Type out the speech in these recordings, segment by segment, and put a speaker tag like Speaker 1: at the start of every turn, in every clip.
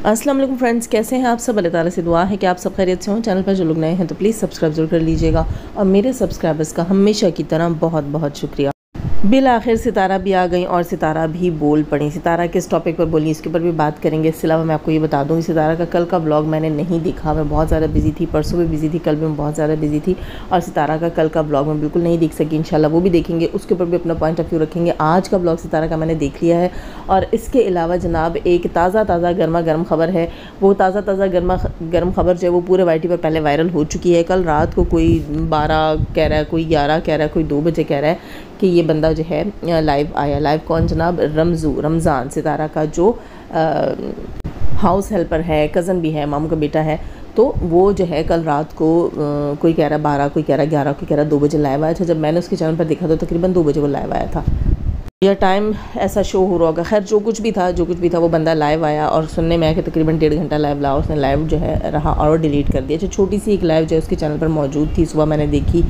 Speaker 1: अस्सलाम वालेकुम फ्रेंड्स, कैसे हैं आप सब। अल्लाह ताला से दुआ है कि आप सब खैरियत से हों। चैनल पर जो लोग नए हैं तो प्लीज़ सब्सक्राइब जरूर कर लीजिएगा और मेरे सब्सक्राइबर्स का हमेशा की तरह बहुत बहुत शुक्रिया। बिल आखिर सितारा भी आ गई और सितारा भी बोल पड़ी। सितारा किस टॉपिक पर बोली इसके ऊपर भी बात करेंगे। इसके अलावा मैं आपको ये बता दूँ, सितारा का कल का व्लॉग मैंने नहीं देखा, मैं बहुत ज़्यादा बिजी थी, परसों भी बिजी थी, कल भी मैं बहुत ज़्यादा बिजी थी और सितारा का कल का व्लॉग मैं बिल्कुल नहीं देख सकी। इंशाल्लाह वो भी देखेंगे, उसके ऊपर भी अपना पॉइंट ऑफ व्यू रखेंगे। आज का व्लॉग सितारा का मैंने देख लिया है और इसके अलावा जनाब एक ताज़ा गर्मा गर्म खबर है। वो ताज़ा गर्म खबर जो है वो पूरे वाईटी पर पहले वायरल हो चुकी है। कल रात को कोई 12 कह रहा है, कोई 11 कह रहा है, कोई 2 बजे कह रहा है कि ये बंदा जो है लाइव आया। लाइव कौन जनाब? रमज़ान, सितारा का जो हाउस हेल्पर है, कज़न भी है, मामू का बेटा है। तो वो जो है कल रात को कोई कह रहा है 12, कोई कह रहा है 11, कोई कह रहा है 2 बजे लाइव आया था। जब मैंने उसके चैनल पर देखा तो तकरीबन 2 बजे वो लाइव आया था। यह टाइम ऐसा शो हो रहा होगा। खैर जो कुछ भी था वो बंदा लाइव आया और सुनने में आया कि तकरीबन 1.5 घंटा लाइव रहा। उसने लाइव जो है रहा और डिलीट कर दिया। जो छोटी सी एक लाइव जो है उसके चैनल पर मौजूद थी, सुबह मैंने देखी,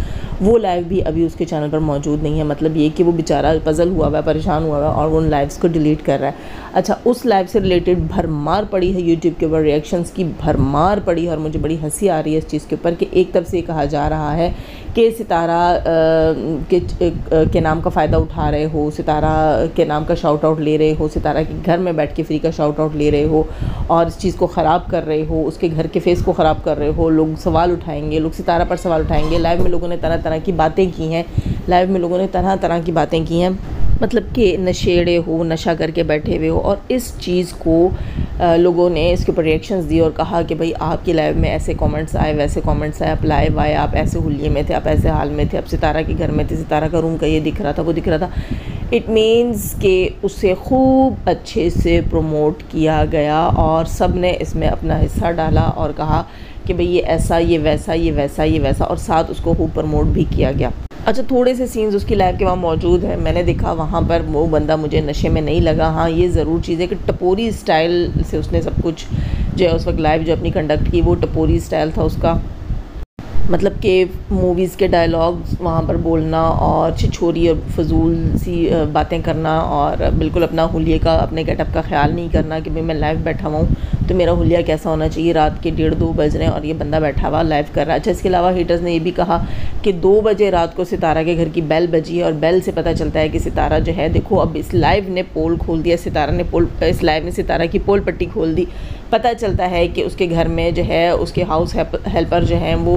Speaker 1: वो लाइव भी अभी उसके चैनल पर मौजूद नहीं है। मतलब ये कि वो बेचारा पजल हुआ हुआ है, परेशान हुआ हुआ है और वो उन लाइव्स को डिलीट कर रहा है। अच्छा, उस लाइव से रिलेटेड भरमार पड़ी है यूट्यूब के ऊपर, रिएक्शंस की भरमार पड़ी है और मुझे बड़ी हंसी आ रही है इस चीज़ के ऊपर कि एक तरफ से कहा जा रहा है कि सितारा के नाम का फ़ायदा उठा रहे हो, सितारा के नाम का शाउट आउट ले रहे हो, सितारा के घर में बैठ के फ्री का शाउट आउट ले रहे हो और इस चीज़ को ख़राब कर रहे हो, उसके घर के फेस को ख़राब कर रहे हो। लोग सवाल उठाएंगे, लोग सितारा पर सवाल उठाएंगे। लाइव में लोगों ने तरह तरह की बातें की हैं, लाइव में लोगों ने तरह तरह की बातें की हैं, मतलब कि नशेड़े हो, नशा करके बैठे हुए हो। और इस चीज़ को लोगों ने इसके ऊपर रिएक्शंस दिए और कहा कि भाई आपकी लाइव में ऐसे कमेंट्स आए, वैसे कमेंट्स आए, आप लाइव आए, आप ऐसे हुलिये में थे, आप ऐसे हाल में थे, आप सितारा के घर में थे, सितारा का रूम का ये दिख रहा था, वो दिख रहा था। इट मीन्स कि उसे खूब अच्छे से प्रमोट किया गया और सब ने इसमें अपना हिस्सा डाला और कहा कि भाई ये ऐसा, ये वैसा, ये वैसा, ये वैसा, और साथ उसको खूब प्रमोट भी किया गया। अच्छा, थोड़े से सीन्स उसकी लाइव के वहाँ मौजूद है, मैंने देखा, वहाँ पर वो बंदा मुझे नशे में नहीं लगा। हाँ, ये ज़रूर चीज़ है कि टपोरी स्टाइल से उसने सब कुछ जो है उस वक्त लाइव जो अपनी कंडक्ट की, वो टपोरी स्टाइल था उसका। मतलब कि मूवीज़ के डायलॉग्स वहाँ पर बोलना और छिछोरी और फजूल सी बातें करना और बिल्कुल अपना हुलिये का, अपने गेटअप का ख्याल नहीं करना कि भाई मैं लाइव बैठा हुआ हूँ तो मेरा हुलिया कैसा होना चाहिए। रात के 1:30-2 बज रहे हैं और ये बंदा बैठा हुआ लाइव कर रहा है। अच्छा, इसके अलावा हेटर्स ने ये भी कहा कि 2 बजे रात को सितारा के घर की बेल बजी है और बेल से पता चलता है कि सितारा जो है, देखो अब इस लाइव ने पोल खोल दिया, सितारा ने इस लाइव ने सितारा की पोल पट्टी खोल दी। पता चलता है कि उसके घर में जो है उसके हाउस हेल्पर जो हैं वो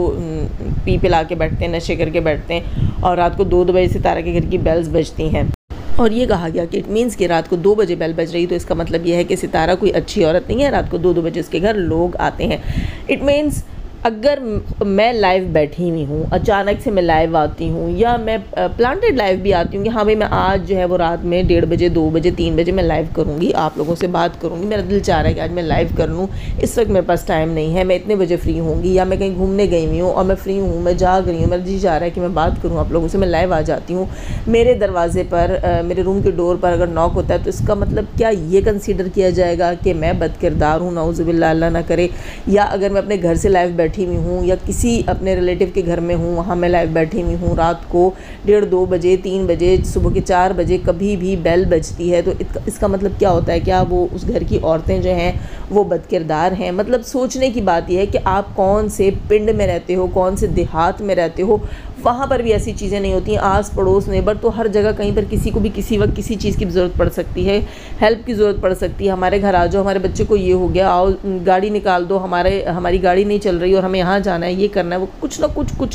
Speaker 1: पी पिला के बैठते हैं, नशे करके बैठते हैं और रात को 2 बजे सितारा के घर की बेल्स बजती हैं। और ये कहा गया कि इट मीन्स कि रात को 2 बजे बेल बज रही, तो इसका मतलब ये है कि सितारा कोई अच्छी औरत नहीं है, रात को 2 बजे उसके घर लोग आते हैं। इट मीन्स अगर मैं लाइव बैठी हुई हूँ, अचानक से मैं लाइव आती हूँ या मैं प्लांटेड लाइव भी आती हूँ कि हाँ भाई मैं आज जो है वो रात में 1:30 बजे, 2 बजे, 3 बजे मैं लाइव करूँगी, आप लोगों से बात करूँगी, मेरा दिल चाह रहा है कि आज मैं लाइव कर लूँ, इस वक्त मेरे पास टाइम नहीं है, मैं इतने बजे फ्री होंगी, या मैं कहीं घूमने गई हुई हूँ और मैं फ्री हूँ, मैं जाग रही हूँ, मेरा दिल चाह रहा है कि मैं बात करूँ आप लोगों से, मैं लाइव आ जाती हूँ। मेरे दरवाजे पर, मेरे रूम के डोर पर अगर नॉक होता है तो इसका मतलब क्या ये कंसीडर किया जाएगा कि मैं बदकिरदार हूँ, नाउज़ुबिल्लाह, अल्लाह ना करे। या अगर मैं अपने घर से लाइव बैठी हुई हूँ या किसी अपने रिलेटिव के घर में हूँ, वहाँ मैं लाइव बैठी हुई हूँ, रात को 1:30-2 बजे, 3 बजे, सुबह के 4 बजे कभी भी बेल बजती है, तो इसका मतलब क्या होता है? क्या वो उस घर की औरतें जो हैं वो बदकिरदार हैं? मतलब सोचने की बात यह है कि आप कौन से पिंड में रहते हो, कौन से देहात में रहते हो, वहाँ पर भी ऐसी चीज़ें नहीं होती हैं। आस पड़ोस नेबर तो हर जगह कहीं पर किसी को भी किसी वक्त किसी चीज़ की ज़रूरत पड़ सकती है, हेल्प की ज़रूरत पड़ सकती है। हमारे घर आ जाओ, हमारे बच्चे को ये हो गया, आओ गाड़ी निकाल दो, हमारी गाड़ी नहीं चल रही और हमें यहाँ जाना है, ये करना है, वो कुछ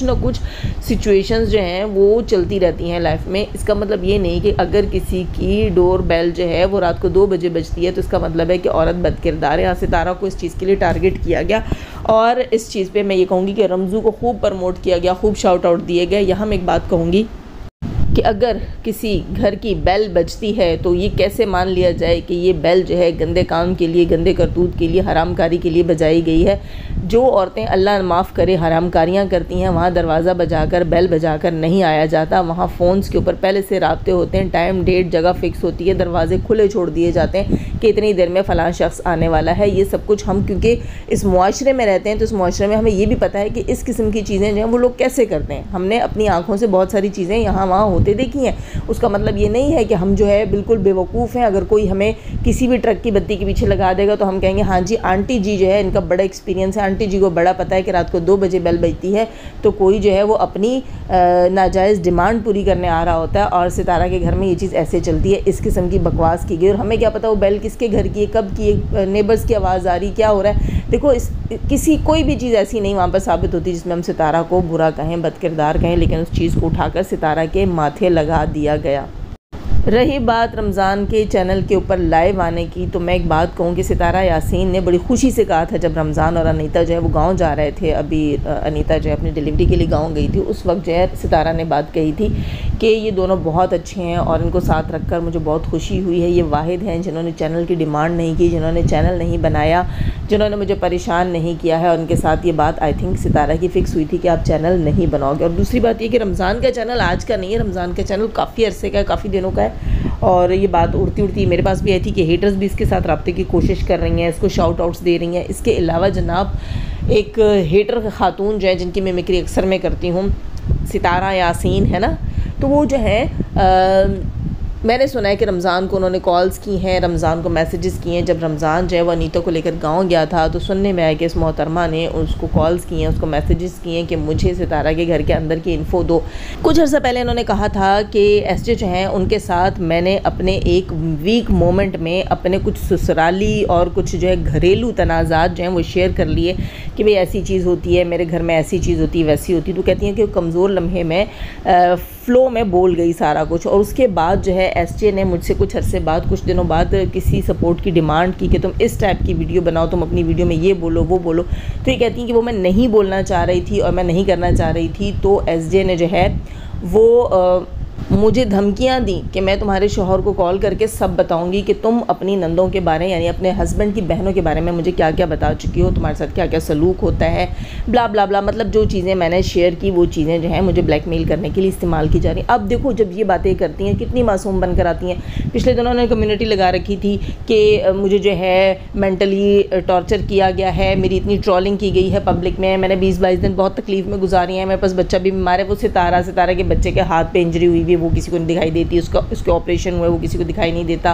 Speaker 1: ना कुछ सिचुएशंस जो हैं वो चलती रहती हैं लाइफ में। इसका मतलब ये नहीं कि अगर किसी की डोर बेल जो है वो रात को 2 बजे बजती है तो इसका मतलब है कि औरत बदकिरदार है। यहाँ सितारा को इस चीज़ के लिए टारगेट किया गया और इस चीज़ पे मैं ये कहूँगी कि रमज़ू को खूब प्रमोट किया गया, खूब शाउट आउट दिए गए। यहाँ मैं एक बात कहूँगी कि अगर किसी घर की बेल बजती है तो ये कैसे मान लिया जाए कि ये बेल जो है गंदे काम के लिए, गंदे करतूत के लिए, हरामकारी के लिए बजाई गई है। जो औरतें अल्लाह माफ़ करे हरामकारियाँ करती हैं, वहाँ दरवाज़ा बजाकर, बेल बजाकर नहीं आया जाता। वहाँ फ़ोन्स के ऊपर पहले से राब्ते होते हैं, टाइम डेट जगह फ़िक्स होती है, दरवाजे खुले छोड़ दिए जाते हैं कि इतनी देर में फ़लाँ शख्स आने वाला है। ये सब कुछ हम क्योंकि इस मुआशरे में रहते हैं तो इस मुआशरे में हमें ये भी पता है कि इस किस्म की चीज़ें जो हैं वो लोग कैसे करते हैं। हमने अपनी आँखों से बहुत सारी चीज़ें यहाँ वहाँ होते देखी हैं। उसका मतलब ये नहीं है कि हम जो है बिल्कुल बेवकूफ़ हैं। अगर कोई हमें किसी भी ट्रक की बत्ती के पीछे लगा देगा तो हम कहेंगे हाँ जी आंटी जी जो है इनका बड़ा एक्सपीरियंस है, आंटी जी को बड़ा पता है कि रात को 2 बजे बेल बजती है तो कोई जो है वो अपनी नाजायज़ डिमांड पूरी करने आ रहा होता है और सितारा के घर में ये चीज़ ऐसे चलती है। इस किस्म की बकवास की गई और हमें क्या पता वो बेल किसके घर की है, कब की है, नेबर्स की आवाज़ आ रही, क्या हो रहा है। देखो किसी कोई भी चीज़ ऐसी नहीं वहाँ पर साबित होती जिसमें हम सितारा को बुरा कहें, बदकिरदार कहें, लेकिन उस चीज़ को उठाकर सितारा के माथे लगा दिया गया। रही बात रमज़ान के चैनल के ऊपर लाइव आने की, तो मैं एक बात कहूँ कि सितारा यासीन ने बड़ी खुशी से कहा था जब रमज़ान और अनीता जो है वो गांव जा रहे थे, अभी अनीता जो है अपनी डिलीवरी के लिए गांव गई थी, उस वक्त जो है सितारा ने बात कही थी कि ये दोनों बहुत अच्छे हैं और इनको साथ रखकर मुझे बहुत खुशी हुई है। ये वाहिद हैं जिन्होंने चैनल की डिमांड नहीं की, जिन्होंने चैनल नहीं बनाया, जिन्होंने मुझे परेशान नहीं किया है और उनके साथ ये बात आई थिंक सितारा की फ़िक्स हुई थी कि आप चैनल नहीं बनाओगे। और दूसरी बात ये कि रमज़ान का चैनल आज का नहीं है, रमज़ान का चैनल काफ़ी अरसे का है, काफ़ी दिनों का है। और ये बात उड़ती उड़ती मेरे पास भी आई थी कि हेटर्स भी इसके साथ रब्ते की कोशिश कर रही हैं, इसको शाउट आउट्स दे रही हैं। इसके अलावा जनाब एक हेटर खातून जो है जिनकी मिमिक्री अक्सर मैं करती हूँ, सितारा यासीन है ना, तो वो जो है मैंने सुना है कि रमज़ान को उन्होंने कॉल्स की हैं, रमज़ान को मैसेजेस किए हैं। जब रमज़ान जो है वो अनीता को लेकर गांव गया था तो सुनने में आया कि इस मोहतरमा ने उसको कॉल्स किए हैं, उसको मैसेजेस किए हैं कि मुझे सितारा के घर के अंदर की इन्फो दो। कुछ अर्सा पहले इन्होंने कहा था कि एसजे जो हैं उनके साथ मैंने अपने एक वीक मोमेंट में अपने कुछ ससुराली और कुछ जो है घरेलू तनाज़ात जो हैं वो शेयर कर लिए कि भाई ऐसी चीज़ होती है, मेरे घर में ऐसी चीज़ होती है, वैसी होती है। तो कहती हैं कि कमज़ोर लम्हे में फ़्लो में बोल गई सारा कुछ। और उसके बाद जो है एसजे ने मुझसे कुछ अरसे बाद, कुछ दिनों बाद किसी सपोर्ट की डिमांड की कि तुम इस टाइप की वीडियो बनाओ, तुम अपनी वीडियो में ये बोलो वो बोलो। तो ये कहती हैं कि वो मैं नहीं बोलना चाह रही थी और मैं नहीं करना चाह रही थी। तो एसजे ने जो है वो मुझे धमकियां दी कि मैं तुम्हारे शौहर को कॉल करके सब बताऊंगी कि तुम अपनी नंदों के बारे यानी अपने हस्बैंड की बहनों के बारे में मुझे क्या क्या बता चुकी हो, तुम्हारे साथ क्या क्या सलूक होता है, ब्ला ब्ला ब्ला। मतलब जो चीज़ें मैंने शेयर की वो चीज़ें जो हैं मुझे ब्लैकमेल करने के लिए इस्तेमाल की जा रही। अब देखो जब ये बातें करती हैं कितनी मासूम बनकर आती हैं। पिछले दिनों उन्होंने कम्युनिटी लगा रखी थी कि मुझे जो है मेंटली टॉर्चर किया गया है, मेरी इतनी ट्रोलिंग की गई है पब्लिक में, मैंने 20-22 दिन बहुत तकलीफ़ में गुजारी है, मेरे पास बच्चा भी बीमार है। वो सितारा के बच्चे के हाथ पे इंजरी हुई है, वो किसी को नहीं दिखाई देती, उसके ऑपरेशन हुए वो किसी को दिखाई नहीं देता।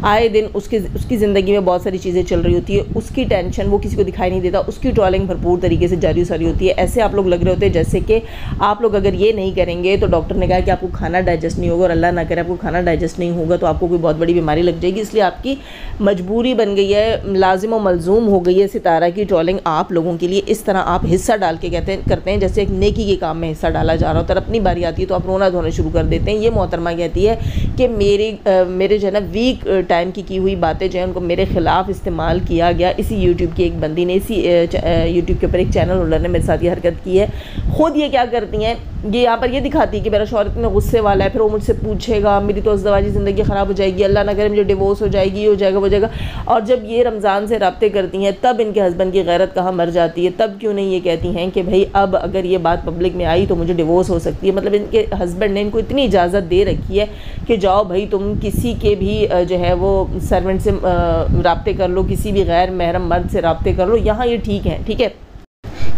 Speaker 1: आए दिन उसकी ज़िंदगी में बहुत सारी चीज़ें चल रही होती है, उसकी टेंशन वो किसी को दिखाई नहीं देता, उसकी ट्रोलिंग भरपूर तरीके से जारी सारी होती है। ऐसे आप लोग लग रहे होते हैं जैसे कि आप लोग अगर ये नहीं करेंगे तो डॉक्टर ने कहा कि आपको खाना डाइजेस्ट नहीं होगा, और अल्लाह ना करे आपको खाना डाइजेस्ट नहीं होगा तो आपको कोई बहुत बड़ी बीमारी लग जाएगी। इसलिए आपकी मजबूरी बन गई है, लाजिम व मलजूम हो गई है सितारा की ट्रोलिंग आप लोगों के लिए। इस तरह आप हिस्सा डाल के करते हैं जैसे एक नेकी के काम में हिस्सा डाला जा रहा हो, तो अपनी बारी आती है तो आप रोना धोना शुरू कर देते हैं। ये मोहतरमा कहती है कि मेरे जो है ना वीक टाइम की हुई बातें जो है उनको मेरे ख़िलाफ़ इस्तेमाल किया गया। इसी यूट्यूब की एक बंदी ने, इसी यूट्यूब के ऊपर एक चैनल होल्डर ने मेरे साथ ये हरकत की है। ख़ुद ये क्या करती हैं, ये यहाँ पर ये दिखाती है कि मेरा शौहर इतने गुस्से वाला है, फिर वो मुझसे पूछेगा मेरी तो अज़दवाजी ज़िंदगी ख़राब हो जाएगी, अल्लाह ना करे मुझे डिवोर्स हो जाएगी, ये हो जाएगा वो जाएगा। और जब ये रमज़ान से रब्ते करती हैं तब इनके हस्बैंड की गैरत कहाँ मर जाती है। तब क्यों नहीं ये कहती हैं कि भाई अब अगर ये बात पब्लिक में आई तो मुझे डिवोर्स हो सकती है। मतलब इनके हस्बैंड ने इनको इतनी इजाज़त दे रखी है कि जाओ भाई तुम किसी के भी जो है वो सर्वेंट से रब्ते कर लो, किसी भी गैर महरम मर्द से रब्ते कर लो, यहाँ ये ठीक है। ठीक है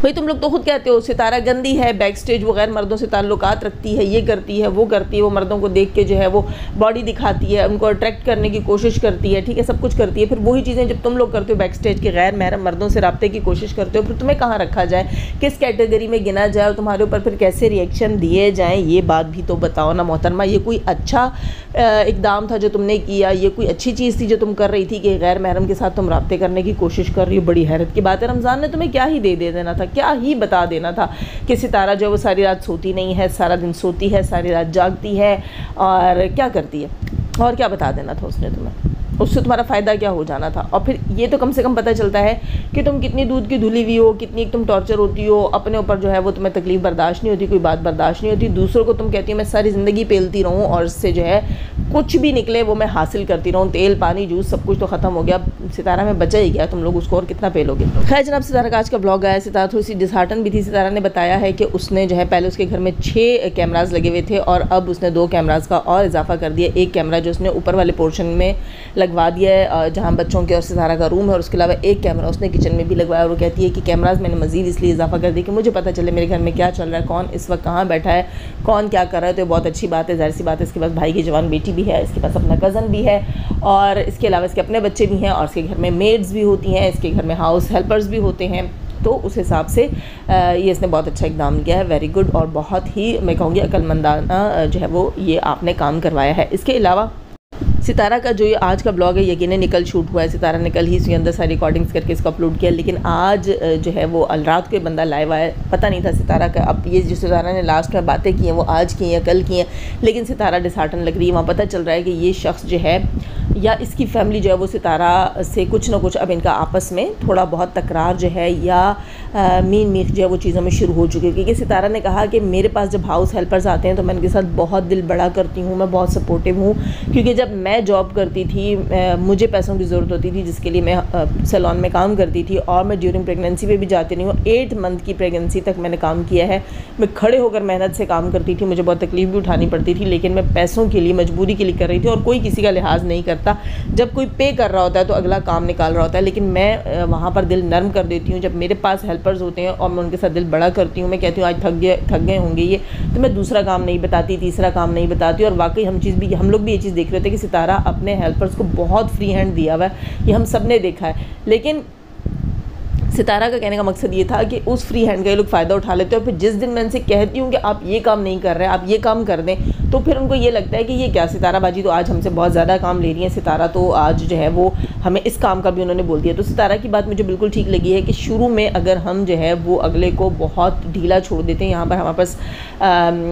Speaker 1: भाई, तुम लोग तो खुद कहते हो सितारा गंदी है, बैक स्टेज वो गैर मर्दों से ताल्लुकात रखती है, ये करती है वो करती है, वो मर्दों को देख के जो है वो बॉडी दिखाती है, उनको अट्रैक्ट करने की कोशिश करती है, ठीक है, सब कुछ करती है। फिर वही चीज़ें जब तुम लोग करते हो बैक स्टेज के गैर महरम मर्दों से रब्ते की कोशिश करते हो, फिर तुम्हें कहाँ रखा जाए, किस कैटेगरी में गिना जाए और तुम्हारे ऊपर फिर कैसे रिएक्शन दिए जाएँ, ये बात भी तो बताओ ना मोहतरमा। ये कोई अच्छा इकदाम था जो तुमने किया, ये कोई अच्छी चीज़ थी जो तुम कर रही थी कि गैर महरम के साथ तुम रब्ते करने की कोशिश कर रही हो? बड़ी हैरत की बात है। रमज़ान ने तुम्हें क्या ही दे देना था, क्या ही बता देना था कि सितारा जो है वो सारी रात सोती नहीं है, सारा दिन सोती है, सारी रात जागती है और क्या करती है, और क्या बता देना था उसने तुम्हें? उससे तुम्हारा फ़ायदा क्या हो जाना था? और फिर ये तो कम से कम पता चलता है कि तुम कितनी दूध की धुली हुई हो, कितनी तुम टॉर्चर होती हो, अपने ऊपर जो है वो तुम्हें तकलीफ़ बर्दाश्त नहीं होती, कोई बात बर्दाश्त नहीं होती, दूसरों को तुम कहती हो मैं सारी ज़िंदगी पेलती रहूँ और इससे जो है कुछ भी निकले वो मैं हासिल करती रहूँ, तेल पानी जूस सब कुछ तो ख़त्म हो गया, सितारा में बचा ही गया, तुम लोग उसको और कितना पेलोगे? खैर जनाब, सितारा का आज का ब्लॉग आया। सितारा थोड़ी सी डिसहार्टन भी थी। सितारा ने बताया है कि उसने जो है पहले उसके घर में 6 कैमराज लगे हुए थे और अब उसने 2 कैमराज का और इजाफा कर दिया। एक कैमरा जो उसने ऊपर वाले पोर्शन में लगवा दिया है जहाँ बच्चों के और सितारा का रूम है, और उसके अलावा एक कैमरा उसने किचन में भी लगवाया। और वो कहती है कि कैमराज मैंने मज़ीद इसलिए इजाफा कर दिया कि मुझे पता चले मेरे घर में क्या चल रहा है, कौन इस वक्त कहाँ बैठा है, कौन क्या कर रहा है। तो बहुत अच्छी बात है, ज़ाहिर सी बात है, इसके पास भाई की जवान बेटी भी है, इसके पास अपना कज़न भी है, और इसके अलावा इसके अपने बच्चे भी हैं, और इसके घर में मेड्स भी होती हैं, इसके घर में हाउस हेल्पर्स भी होते हैं। तो उस हिसाब से ये इसने बहुत अच्छा इक़दाम किया है, वेरी गुड, और बहुत ही मैं कहूँगी अक्लमंदाना जो है वो ये आपने काम करवाया है। इसके अलावा सितारा का जो ये आज का ब्लॉग है यकीनन कल शूट हुआ है, सितारा ने कल ही इसके अंदर सारी रिकॉर्डिंग्स करके इसको अपलोड किया, लेकिन आज जो है वो रात को बंदा लाइव आया, पता नहीं था सितारा का। अब ये जो सितारा ने लास्ट में बातें की हैं वो आज की हैं कल की हैं, लेकिन सितारा डिसहार्टन लग रही है। वहाँ पता चल रहा है कि ये शख्स जो है या इसकी फैमिली जो है वो सितारा से कुछ ना कुछ अब इनका आपस में थोड़ा बहुत तकरार जो है या मीन मीख जो है वो चीज़ों में शुरू हो चुकी है। क्योंकि सितारा ने कहा कि मेरे पास जब हाउस हेल्पर्स आते हैं तो मैं उनके साथ बहुत दिल बड़ा करती हूँ, मैं बहुत सपोर्टिव हूँ, क्योंकि जब मैं जॉब करती थी मुझे पैसों की ज़रूरत होती थी जिसके लिए मैं सैलून में काम करती थी, और मैं ड्यूरिंग प्रेगनेंसी पे भी जाती नहीं हूँ। 8 मंथ की प्रेगनेंसी तक मैंने काम किया है, मैं खड़े होकर मेहनत से काम करती थी, मुझे बहुत तकलीफ भी उठानी पड़ती थी, लेकिन मैं पैसों के लिए मजबूरी के लिए कर रही थी, और कोई किसी का लिहाज नहीं करता। जब कोई पे कर रहा होता है तो अगला काम निकाल रहा होता है, लेकिन मैं वहाँ पर दिल नरम कर देती हूँ। जब मेरे पास हेल्पर्स होते हैं और मैं उनके साथ दिल बड़ा करती हूँ, मैं कहती हूँ आज थक गए होंगे ये, तो मैं दूसरा काम नहीं बताती, तीसरा काम नहीं बताती। और वाकई हम लोग भी ये चीज़ देख रहे थे कि सितारा अपने हेल्पर्स को बहुत फ्री हैंड दिया हुआ है, ये हम सब ने देखा है। लेकिन सितारा का कहने का मकसद ये था कि उस फ्री हैंड का ये लोग फ़ायदा उठा लेते हैं, और फिर जिस दिन मैं इनसे कहती हूँ कि आप ये काम नहीं कर रहे हैं, आप ये काम कर दें, तो फिर उनको ये लगता है कि ये क्या सितारा बाजी तो आज हमसे बहुत ज़्यादा काम ले रही है, सितारा तो आज जो है वो हमें इस काम का भी उन्होंने बोल दिया। तो सितारा की बात मुझे बिल्कुल ठीक लगी है कि शुरू में अगर हम जो है वो अगले को बहुत ढीला छोड़ देते हैं। यहाँ पर हमारे पास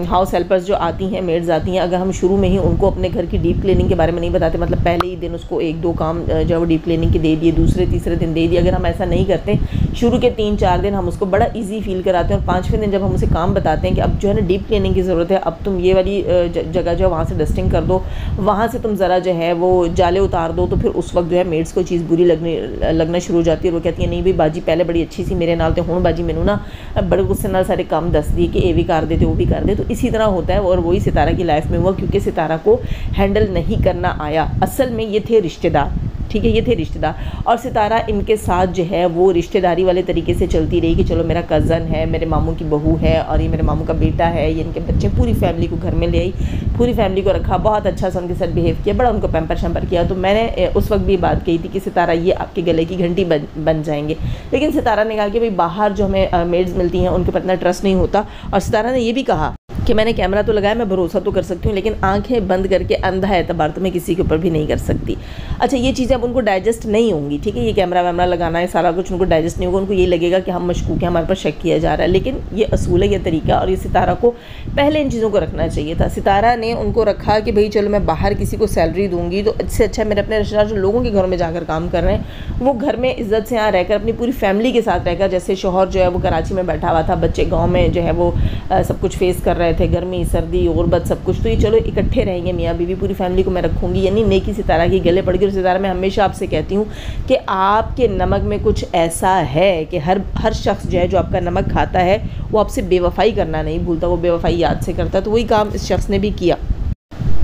Speaker 1: हाउस हेल्पर्स जो आती हैं, मेड्स आती हैं, अगर हम शुरू में ही उनको अपने घर की डीप क्लीनिंग के बारे में नहीं बताते, मतलब पहले ही दिन उसको 1-2 काम जो है वो डीप क्लीनिंग के दे दिए, दूसरे तीसरे दिन दे दिए, अगर हम ऐसा नहीं करते, शुरू के 3-4 दिन हम उसको बड़ा इजी फील कराते हैं, और 5वें दिन जब हम उसे काम बताते हैं कि अब जो है ना डीप क्लीनिंग की ज़रूरत है, अब तुम ये वाली जगह जो है वहाँ से डस्टिंग कर दो, वहाँ से तुम ज़रा जो है वो जाले उतार दो, तो फिर उस वक्त जो है मेड्स को चीज़ बुरी लगना शुरू हो जाती है। वो कहती है नहीं भाई बाजी पहले बड़ी अच्छी सी मेरे नाल, तो हूँ बाजी मैनू ना बड़े गुस्से नाल सारे काम दस दिए कि ये भी कर दे तो वो भी कर दे। तो इसी तरह होता है, और वही सितारा की लाइफ में हुआ, क्योंकि सितारा को हैंडल नहीं करना आया। असल में ये थे रिश्तेदार, ठीक है, ये थे रिश्तेदार, और सितारा इनके साथ जो है वो रिश्तेदारी वाले तरीके से चलती रही कि चलो मेरा कज़न है, मेरे मामू की बहू है, और ये मेरे मामू का बेटा है, ये इनके बच्चे, पूरी फैमिली को घर में ले आई, पूरी फैमिली को रखा, बहुत अच्छा सा उनके साथ बिहेव किया, बड़ा उनको पैम्पर शैम्पर किया। तो मैंने उस वक्त भी बात कही थी कि सितारा ये आपके गले की घंटी बन जाएंगे, लेकिन सितारा ने कहा कि भाई बाहर जो हमें मेड्स मिलती हैं उनके पर इतना ट्रस्ट नहीं होता, और सितारा ने ये भी कहा कि मैंने कैमरा तो लगाया, मैं भरोसा तो कर सकती हूँ, लेकिन आंखें बंद करके अंधा एतबार तो मैं किसी के ऊपर भी नहीं कर सकती। अच्छा, ये चीज़ें अब उनको डाइजेस्ट नहीं होंगी, ठीक है, ये कैमरा वैमरा लगाना है सारा कुछ उनको डाइजेस्ट नहीं होगा, उनको ये लगेगा कि हम मशकूक हैं, हमारे पर शक किया जा रहा है। लेकिन ये असूल है, ये तरीका, और ये सितारा को पहले इन चीज़ों को रखना चाहिए था। सितारा ने उनको रखा कि भाई चलो मैं बाहर किसी को सैलरी दूँगी तो इससे अच्छा मेरे अपने रिश्तेदार जो लोगों के घरों में जाकर काम कर रहे हैं वो घर में इज़्ज़त से यहाँ रहकर अपनी पूरी फैमिली के साथ रहकर, जैसे शौहर जो है वो कराची में बैठा हुआ था, बच्चे गाँव में जो है वो सब कुछ फेस कर रहे थे, गर्मी सर्दी गुर्बत सब कुछ, तो ये चलो इकट्ठे रहेंगे, मियाँ बीवी पूरी फैमिली को मैं रखूँगी, यानी नेकी सितारा की गले पड़ गई। और सितारा मैं हमेशा आपसे कहती हूँ कि आपके नमक में कुछ ऐसा है कि हर शख्स जो है जो आपका नमक खाता है वो आपसे बेवफाई करना नहीं भूलता, वो बेवफाई याद से करता है। तो वही काम इस शख्स ने भी किया।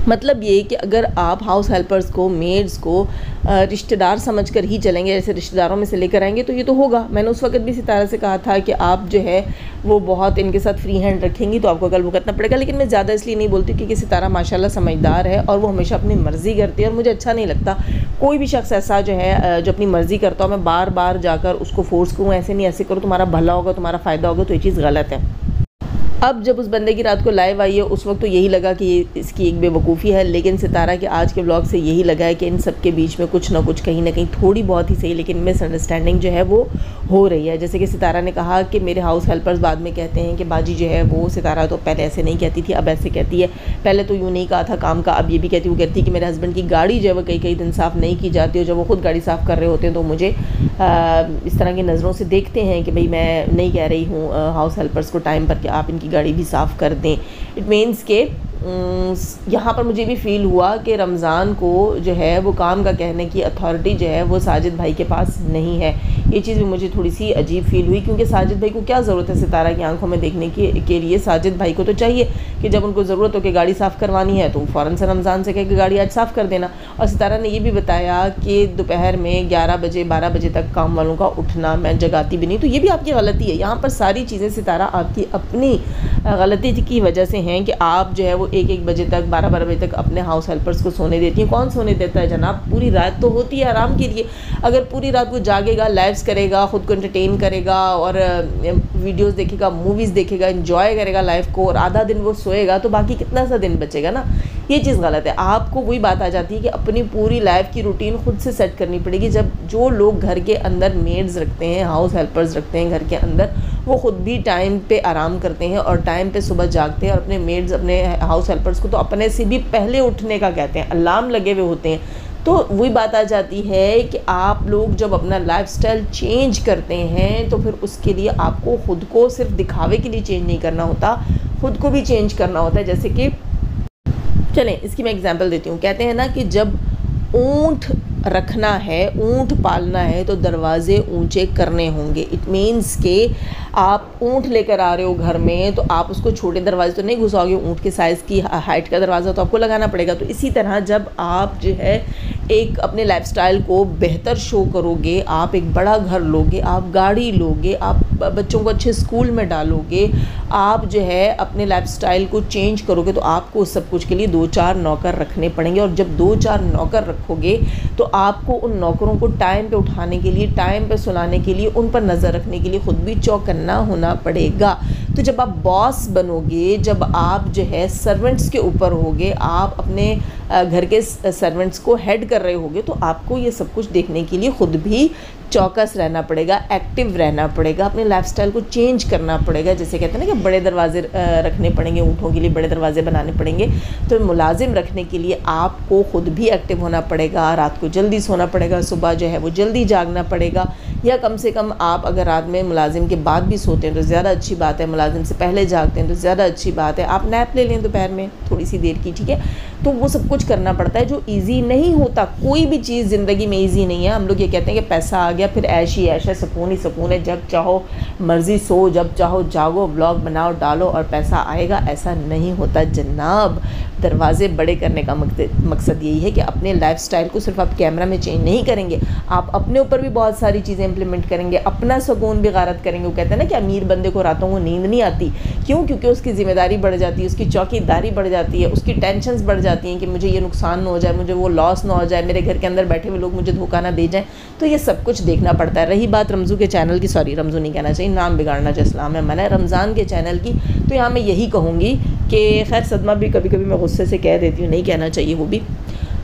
Speaker 1: मतलब ये कि अगर आप हाउस हेल्पर्स को, मेड्स को रिश्तेदार समझकर ही चलेंगे, जैसे रिश्तेदारों में से लेकर आएंगे, तो ये तो होगा। मैंने उस वक्त भी सितारा से कहा था कि आप जो है वो बहुत इनके साथ फ्री हैंड रखेंगी तो आपको कल भुगतना पड़ेगा, लेकिन मैं ज़्यादा इसलिए नहीं बोलती क्योंकि सितारा माशाल्लाह समझदार है और वो हमेशा अपनी मर्ज़ी करती है, और मुझे अच्छा नहीं लगता कोई भी शख्स ऐसा जो है जो अपनी मर्ज़ी करता हो मैं बार बार जाकर उसको फोर्स करूँ, ऐसे नहीं ऐसे करो, तुम्हारा भला होगा, तुम्हारा फ़ायदा होगा, तो ये चीज़ गलत है। अब जब उस बंदे की रात को लाइव आई है उस वक्त तो यही लगा कि ये इसकी एक बेवकूफ़ी है, लेकिन सितारा के आज के ब्लॉग से यही लगा है कि इन सब के बीच में कुछ ना कुछ कहीं ना कहीं थोड़ी बहुत ही सही लेकिन मिसअंडरस्टैंडिंग जो है वो हो रही है। जैसे कि सितारा ने कहा कि मेरे हाउस हेल्पर्स बाद में कहते हैं कि बाजी जो है वो सितारा तो पहले ऐसे नहीं कहती थी, अब ऐसे कहती है, पहले तो यूँ नहीं कहा था काम का, अब ये भी कहती, वो कहती है कि मेरे हस्बैंड की गाड़ी जो है वो कई दिन साफ़ नहीं की जाती, और जब वो खुद गाड़ी साफ़ कर रहे होते हैं तो मुझे इस तरह की नज़रों से देखते हैं कि भाई मैं नहीं कह रही हूँ हाउस हेल्पर्स को टाइम पर कि आप इनकी गाड़ी भी साफ़ कर दें। इट मीन्स के यहाँ पर मुझे भी फ़ील हुआ कि रमज़ान को जो है वो काम का कहने की अथॉरिटी जो है वो साजिद भाई के पास नहीं है। ये चीज़ भी मुझे थोड़ी सी अजीब फ़ील हुई, क्योंकि साजिद भाई को क्या ज़रूरत है सितारा की आंखों में देखने के लिए। साजिद भाई को तो चाहिए कि जब उनको ज़रूरत हो कि गाड़ी साफ़ करवानी है तो फ़ौरन से रमज़ान से कहे कि गाड़ी आज साफ़ कर देना। और सितारा ने ये भी बताया कि दोपहर में 11 बजे 12 बजे तक काम वालों का उठना, मैं जगाती भी नहीं, तो ये भी आपकी गलती है। यहाँ पर सारी चीज़ें सितारा आपकी अपनी गलती की वजह से हैं कि आप जो है वो 1-1 बजे तक 12-12 बजे तक अपने हाउस हेल्पर्स को सोने देती हैं। कौन सोने देता है जनाब? पूरी रात तो होती है आराम के लिए। अगर पूरी रात वो जागेगा, लाइव्स करेगा, ख़ुद को एंटरटेन करेगा और वीडियोस देखेगा, मूवीज़ देखेगा, एंजॉय करेगा लाइफ को, और आधा दिन वो सोएगा, तो बाकी कितना सा दिन बचेगा ना। ये चीज़ गलत है। आपको वही बात आ जाती है कि अपनी पूरी लाइफ की रूटीन खुद से सेट करनी पड़ेगी। जब जो लोग घर के अंदर मेड्स रखते हैं, हाउस हेल्पर्स रखते हैं घर के अंदर, वो ख़ुद भी टाइम पे आराम करते हैं और टाइम पे सुबह जागते हैं, और अपने मेड्स, अपने हाउस हेल्पर्स को तो अपने से भी पहले उठने का कहते हैं, अलार्म लगे हुए होते हैं। तो वही बात आ जाती है कि आप लोग जब अपना लाइफस्टाइल चेंज करते हैं तो फिर उसके लिए आपको ख़ुद को सिर्फ दिखावे के लिए चेंज नहीं करना होता, ख़ुद को भी चेंज करना होता है। जैसे कि चलें इसकी मैं एग्जांपल देती हूँ। कहते हैं ना कि जब ऊँट रखना है, ऊँट पालना है, तो दरवाजे ऊंचे करने होंगे। इट मीन्स के आप ऊँट लेकर आ रहे हो घर में, तो आप उसको छोटे दरवाजे तो नहीं घुसाओगे, ऊँट के साइज़ की हाइट का दरवाज़ा तो आपको लगाना पड़ेगा। तो इसी तरह जब आप जो है एक अपने लाइफस्टाइल को बेहतर शो करोगे, आप एक बड़ा घर लोगे, आप गाड़ी लोगे, आप बच्चों को अच्छे स्कूल में डालोगे, आप जो है अपने लाइफस्टाइल को चेंज करोगे, तो आपको उस सब कुछ के लिए 2-4 नौकर रखने पड़ेंगे। और जब 2-4 नौकर रखोगे तो आपको उन नौकरों को टाइम पे उठाने के लिए, टाइम पे सुलाने के लिए, उन पर नज़र रखने के लिए खुद भी चौकन्ना होना पड़ेगा। तो जब आप बॉस बनोगे, जब आप जो है सर्वेंट्स के ऊपर होगे, आप अपने घर के सर्वेंट्स को हेड कर रहे होगे, तो आपको ये सब कुछ देखने के लिए खुद भी चौकस रहना पड़ेगा, एक्टिव रहना पड़ेगा, अपने लाइफस्टाइल को चेंज करना पड़ेगा। जैसे कहते हैं ना कि बड़े दरवाजे रखने पड़ेंगे, ऊँटों के लिए बड़े दरवाजे बनाने पड़ेंगे, तो मुलाजिम रखने के लिए आपको खुद भी एक्टिव होना पड़ेगा, रात को जल्दी सोना पड़ेगा, सुबह जो है वो जल्दी जागना पड़ेगा। या कम से कम आप अगर रात में मुलाजिम के बाद भी सोते हैं तो ज़्यादा अच्छी बात है, मुलाजिम से पहले जागते हैं तो ज़्यादा अच्छी बात है। आप नैप ले लें दोपहर में थोड़ी सी देर की, ठीक है। तो वो सब कुछ करना पड़ता है जो ईजी नहीं होता। कोई भी चीज़ ज़िंदगी में ईजी नहीं है। हम लोग ये कहते हैं कि पैसा आ गया फिर ऐश ही ऐश है, सुकून ही सुकून है, जब चाहो मर्ज़ी सो, जब चाहो जागो, ब्लॉग बनाओ डालो और पैसा आएगा। ऐसा नहीं होता जनाब। दरवाजे बड़े करने का मकसद यही है कि अपने लाइफस्टाइल को सिर्फ आप कैमरा में चेंज नहीं करेंगे, आप अपने ऊपर भी बहुत सारी चीज़ें इंप्लीमेंट करेंगे, अपना सुकून भी गारत करेंगे। वो कहते हैं ना कि अमीर बंदे को रातों को नींद नहीं आती। क्यों? क्योंकि उसकी ज़िम्मेदारी बढ़ जाती है, उसकी चौकीदारी बढ़ जाती है, उसकी टेंशन्स बढ़ जाती हैं कि मुझे ये नुकसान ना हो जाए, मुझे वो लॉस ना हो जाए, मेरे घर के अंदर बैठे हुए लोग मुझे धोखा ना दे जाएँ। तो ये सब कुछ देखना पड़ता है। रही बात रमज़ू के चैनल की, सॉरी रमज़ू नहीं कहना चाहिए, नाम बिगाड़ना जो इस्लाम में मना है, रमज़ान के चैनल की, तो यहाँ मैं यही कहूँगी कि खैर सदमा भी कभी कभी मैं गुस्से से कह देती हूँ, नहीं कहना चाहिए वो भी।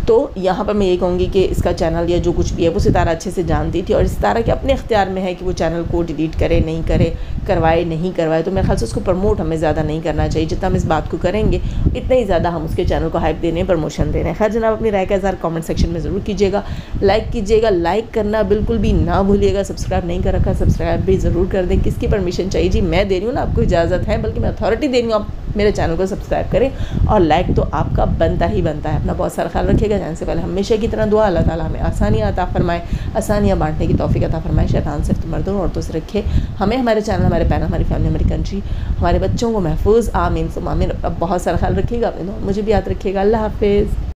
Speaker 1: तो यहाँ पर मैं ये कहूँगी कि इसका चैनल या जो कुछ भी है वो सितारा अच्छे से जानती थी, और सितारा के अपने इख्तियार में है कि वो चैनल को डिलीट करे नहीं करे, करवाए नहीं करवाए। तो मेरे ख्याल से उसको प्रमोट हमें ज़्यादा नहीं करना चाहिए। जितना हम इस बात को करेंगे इतना ही ज़्यादा हम उसके चैनल को हाइप देने, प्रमोशन दे रहे हैं। खैर जनाब, अपनी राय का इज़हार कमेंट सेक्शन में ज़रूर कीजिएगा, लाइक कीजिएगा, लाइक करना बिल्कुल भी ना भूलिएगा। सब्सक्राइब नहीं कर रखा, सब्सक्राइब भी ज़रूर कर दें। किसकी परमिशन चाहिए जी? मैं दे रही हूँ ना, आपको इजाज़त है, बल्कि मैं अथॉरिटी दे रही हूँ, आप मेरे चैनल को सब्सक्राइब करें, और लाइक तो आपका बनता ही बनता है। अपना बहुत सारा ख्याल रखिएगा। जाने से पहले हमेशा की तरह दुआ, अल्लाह ताला हमें आसानियाँ अता फरमाए, आसानियाँ बांटने की तौफीक अता फरमाए। शैतान सिर्फ मर्दों और औरतों से रखे हमें, हमारे चैनल, हमारे पैनल, हमारी फैमिली, हमारी कंट्री, हमारे बच्चों को महफूज। आमीन सुम आमीन। अब बहुत सारा ख्याल रखिएगा अपने, मुझे भी याद रखिएगा। अल्लाह हाफिज़।